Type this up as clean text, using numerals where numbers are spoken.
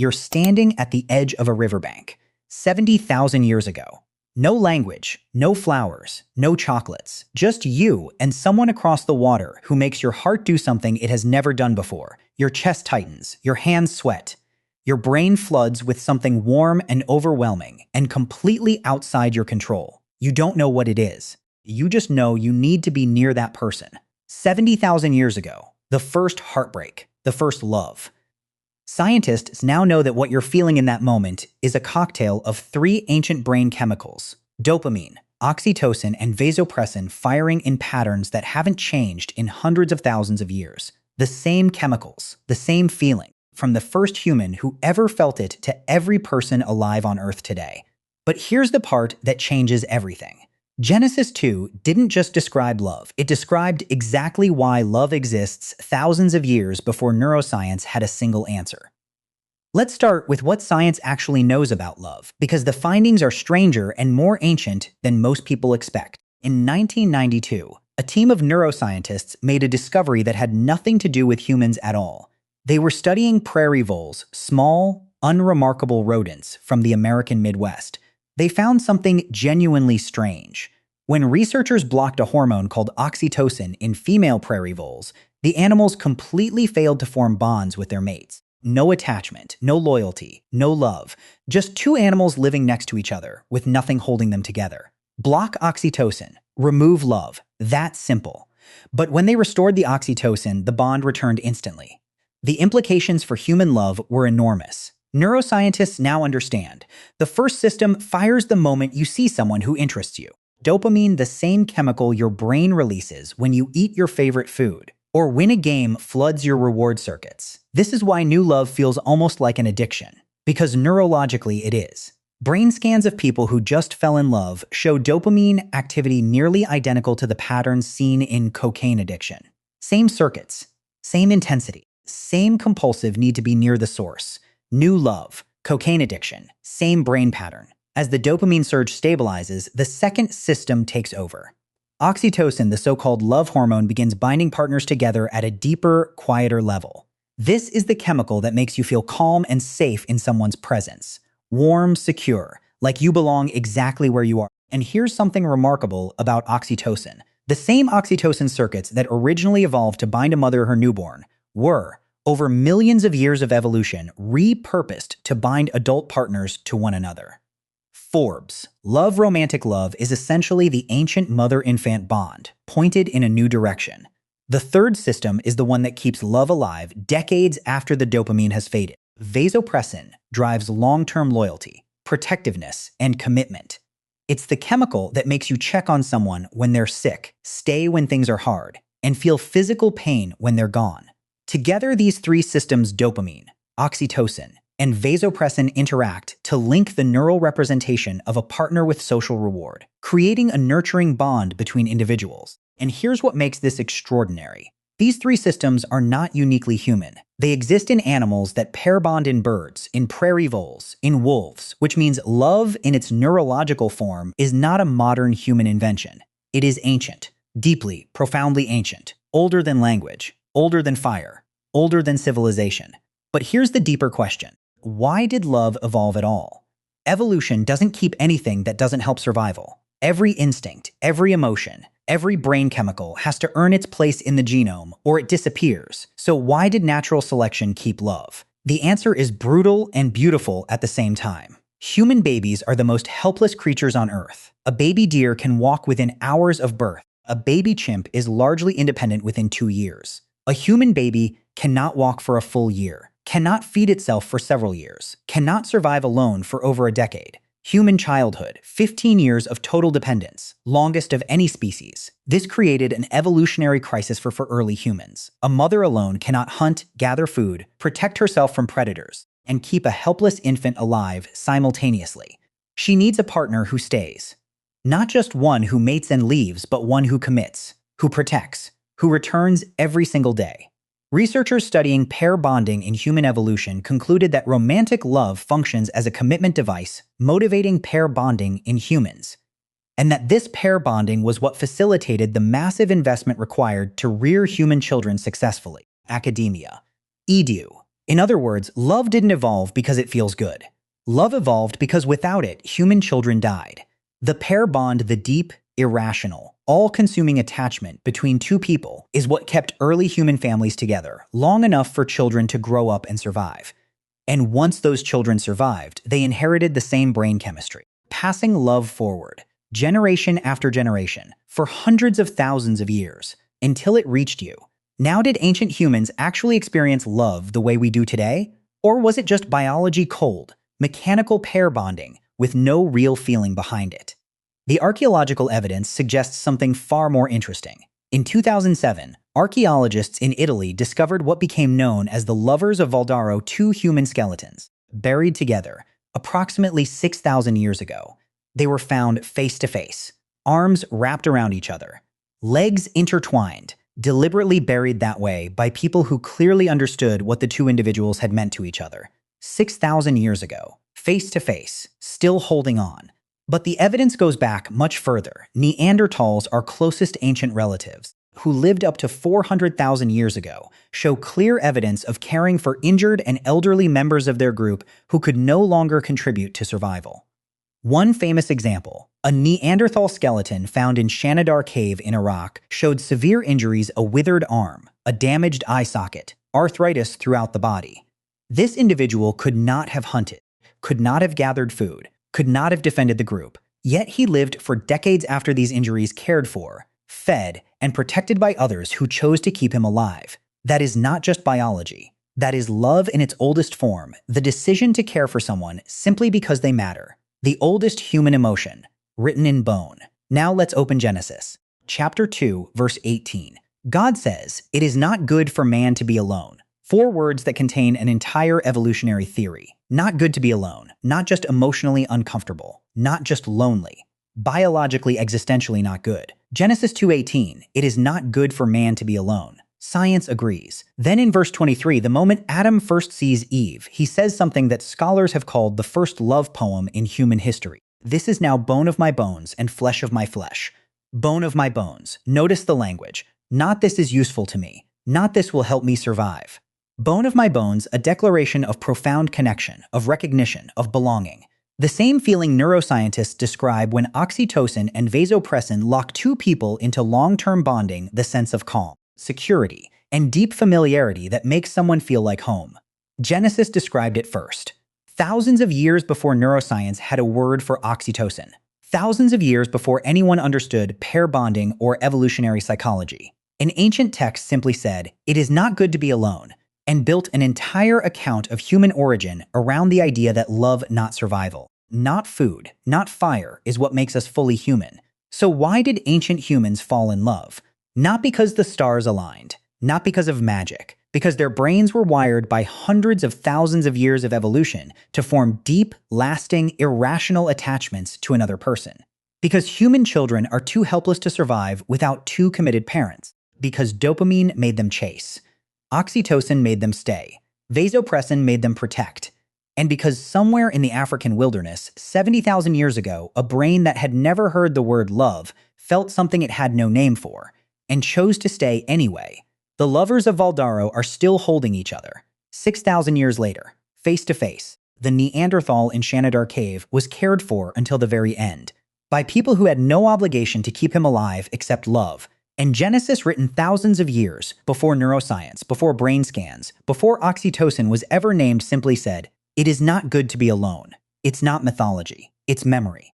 you're standing at the edge of a riverbank, 70,000 years ago. No language, no flowers, no chocolates, just you and someone across the water who makes your heart do something it has never done before. Your chest tightens, your hands sweat. Your brain floods with something warm and overwhelming and completely outside your control. You don't know what it is. You just know you need to be near that person. 70,000 years ago, the first heartbreak, the first love. Scientists now know that what you're feeling in that moment is a cocktail of three ancient brain chemicals: dopamine, oxytocin, and vasopressin firing in patterns that haven't changed in hundreds of thousands of years. The same chemicals, the same feeling, from the first human who ever felt it to every person alive on Earth today. But here's the part that changes everything. Genesis 2 didn't just describe love, it described exactly why love exists thousands of years before neuroscience had a single answer. Let's start with what science actually knows about love, because the findings are stranger and more ancient than most people expect. In 1992, a team of neuroscientists made a discovery that had nothing to do with humans at all. They were studying prairie voles, small, unremarkable rodents from the American Midwest. They found something genuinely strange. When researchers blocked a hormone called oxytocin in female prairie voles, the animals completely failed to form bonds with their mates. No attachment, no loyalty, no love, just two animals living next to each other with nothing holding them together. Block oxytocin, remove love, that simple. But when they restored the oxytocin, the bond returned instantly. The implications for human love were enormous. Neuroscientists now understand. The first system fires the moment you see someone who interests you. Dopamine, the same chemical your brain releases when you eat your favorite food or win a game, floods your reward circuits. This is why new love feels almost like an addiction, because neurologically it is. Brain scans of people who just fell in love show dopamine activity nearly identical to the patterns seen in cocaine addiction. Same circuits, same intensity, same compulsive need to be near the source. New love, cocaine addiction, same brain pattern. As the dopamine surge stabilizes, the second system takes over. Oxytocin, the so-called love hormone, begins binding partners together at a deeper, quieter level. This is the chemical that makes you feel calm and safe in someone's presence. Warm, secure, like you belong exactly where you are. And here's something remarkable about oxytocin. The same oxytocin circuits that originally evolved to bind a mother her newborn were, over millions of years of evolution, repurposed to bind adult partners to one another. Forbes. Romantic love is essentially the ancient mother-infant bond, pointed in a new direction. The third system is the one that keeps love alive decades after the dopamine has faded. Vasopressin drives long-term loyalty, protectiveness, and commitment. It's the chemical that makes you check on someone when they're sick, stay when things are hard, and feel physical pain when they're gone. Together, these three systems, dopamine, oxytocin, and vasopressin, interact to link the neural representation of a partner with social reward, creating a nurturing bond between individuals. And here's what makes this extraordinary. These three systems are not uniquely human. They exist in animals that pair bond in birds, in prairie voles, in wolves, which means love in its neurological form is not a modern human invention. It is ancient, deeply, profoundly ancient, older than language, older than fire, older than civilization. But here's the deeper question. Why did love evolve at all? Evolution doesn't keep anything that doesn't help survival. Every instinct, every emotion, every brain chemical has to earn its place in the genome or it disappears. So why did natural selection keep love? The answer is brutal and beautiful at the same time. Human babies are the most helpless creatures on Earth. A baby deer can walk within hours of birth. A baby chimp is largely independent within 2 years. A human baby cannot walk for a full year, cannot feed itself for several years, cannot survive alone for over a decade. Human childhood, 15 years of total dependence, longest of any species. This created an evolutionary crisis for early humans. A mother alone cannot hunt, gather food, protect herself from predators, and keep a helpless infant alive simultaneously. She needs a partner who stays. Not just one who mates and leaves, but one who commits, who protects, who returns every single day. Researchers studying pair bonding in human evolution concluded that romantic love functions as a commitment device, motivating pair bonding in humans, and that this pair bonding was what facilitated the massive investment required to rear human children successfully. Academia. EDU. In other words, love didn't evolve because it feels good. Love evolved because without it, human children died. The pair bond, the deep, irrational, all-consuming attachment between two people is what kept early human families together long enough for children to grow up and survive. And once those children survived, they inherited the same brain chemistry, passing love forward, generation after generation, for hundreds of thousands of years, until it reached you. Now, did ancient humans actually experience love the way we do today? Or was it just biology cold, mechanical pair bonding with no real feeling behind it? The archaeological evidence suggests something far more interesting. In 2007, archaeologists in Italy discovered what became known as the Lovers of Valdaro, two human skeletons, buried together approximately 6,000 years ago. They were found face to face, arms wrapped around each other, legs intertwined, deliberately buried that way by people who clearly understood what the two individuals had meant to each other. 6,000 years ago, face to face, still holding on. But the evidence goes back much further. Neanderthals, our closest ancient relatives, who lived up to 400,000 years ago, show clear evidence of caring for injured and elderly members of their group who could no longer contribute to survival. One famous example, a Neanderthal skeleton found in Shanidar Cave in Iraq, showed severe injuries: a withered arm, a damaged eye socket, arthritis throughout the body. This individual could not have hunted, could not have gathered food, could not have defended the group, yet he lived for decades after these injuries, cared for, fed, and protected by others who chose to keep him alive. That is not just biology. That is love in its oldest form, the decision to care for someone simply because they matter. The oldest human emotion, written in bone. Now let's open Genesis. Chapter 2, verse 18. God says, "It is not good for man to be alone." 4 words that contain an entire evolutionary theory. Not good to be alone, not just emotionally uncomfortable, not just lonely. Biologically, existentially not good. Genesis 2:18, it is not good for man to be alone. Science agrees. Then in verse 23, the moment Adam first sees Eve, he says something that scholars have called the first love poem in human history. "This is now bone of my bones and flesh of my flesh." Bone of my bones. Notice the language. Not "this is useful to me." Not "this will help me survive." Bone of my bones, a declaration of profound connection, of recognition, of belonging. The same feeling neuroscientists describe when oxytocin and vasopressin lock two people into long-term bonding, the sense of calm, security, and deep familiarity that makes someone feel like home. Genesis described it first. Thousands of years before neuroscience had a word for oxytocin. Thousands of years before anyone understood pair bonding or evolutionary psychology. An ancient text simply said, "It is not good to be alone," and built an entire account of human origin around the idea that love, not survival, not food, not fire, is what makes us fully human. So why did ancient humans fall in love? Not because the stars aligned, not because of magic, because their brains were wired by hundreds of thousands of years of evolution to form deep, lasting, irrational attachments to another person. Because human children are too helpless to survive without two committed parents. Because dopamine made them chase. Oxytocin made them stay. Vasopressin made them protect. And because somewhere in the African wilderness, 70,000 years ago, a brain that had never heard the word love felt something it had no name for, and chose to stay anyway. The Lovers of Valdaro are still holding each other. 6,000 years later, face to face, the Neanderthal in Shanidar Cave was cared for until the very end, by people who had no obligation to keep him alive except love. And Genesis, written thousands of years before neuroscience, before brain scans, before oxytocin was ever named, simply said, "It is not good to be alone." It's not mythology, it's memory.